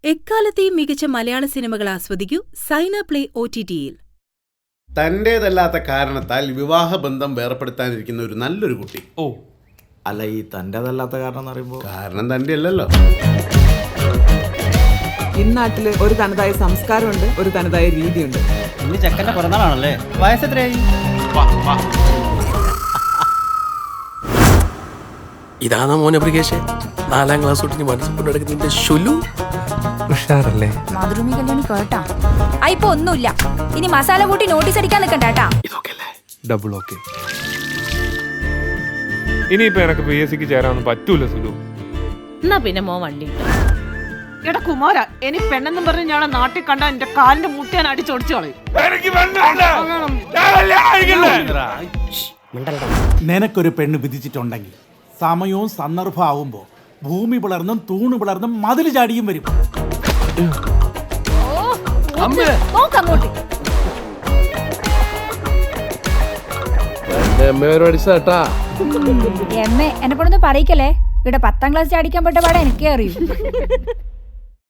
എക്കാലത്തെയും മികച്ച മലയാള സിനിമകൾ ആസ്വദിക്കൂ സൈന പ്ലേ OTT-യിൽ. തന്റേതല്ലാത്ത കാരണത്താൽ വിവാഹബന്ധം വേർപ്പെടുത്താനിരിക്കുന്ന ഒരു നല്ലൊരു കുട്ടി. ഓ അല്ല, ഈ തന്റേതല്ലാത്ത കാരണം എന്ന് പറയുമ്പോൾ കാരണം തന്റെ അല്ലല്ലോ. ഇന്നാട്ടില് ഒരു തനതായ സംസ്കാരമുണ്ട്, ഒരു തനതായ രീതിയുണ്ട്. ഇന്ന് ചെക്കന്റെ പിറന്നാളാണല്ലേ? വയസ്സെത്രയായി? ഇതാണ് മോനെ ബ്രിഗേഷ്, 4ാം ക്ലാസ് തൊട്ട് മനസ്സിൽ കൊണ്ടെടുക്കുന്നതിന്റെ ശുലു ഉഷാറല്ലേ? മാതൃഭൂമി കല്യാണി കേട്ടാ ഇപ്പൊ ഒന്നുമില്ല. ഇനി മസാല കൂട്ടി നോട്ടീസ് അടിക്കാൻ നിൽക്കണ്ടാ. ഇതൊക്കെ അല്ലേ ഡബിൾ ഓക്കെ. ഇനിയിപ്പോ എനക്ക് PSC-ക്ക് ചേരാനൊന്നും പറ്റൂല സുലു. എന്നാ പിന്നെ മോ വണ്ടി എടാ കുമാര, എനിക്ക് പെണ്ണെന്നും പറഞ്ഞ് ഞാൻ നാട്ടിൽ കണ്ട എന്റെ കാലിന്റെ മുട്ട ഞാൻ അടിച്ചോടിച്ചു കളയും. നിനക്കൊരു പെണ്ണ് വിധിച്ചിട്ടുണ്ടെങ്കിൽ സമയവും സന്ദർഭമാവുമ്പോ ഭൂമി പിളർന്നും തൂണ് പിളർന്നും മതിൽ ചാടിയും വരും. എന്നെ കൊണ്ടൊന്നും പറയിക്കല്ലേ. ഇവിടെ 10ാം ക്ലാസ് ചാടിക്കാൻ പെട്ട പാടെ എനിക്കേ അറിയൂ.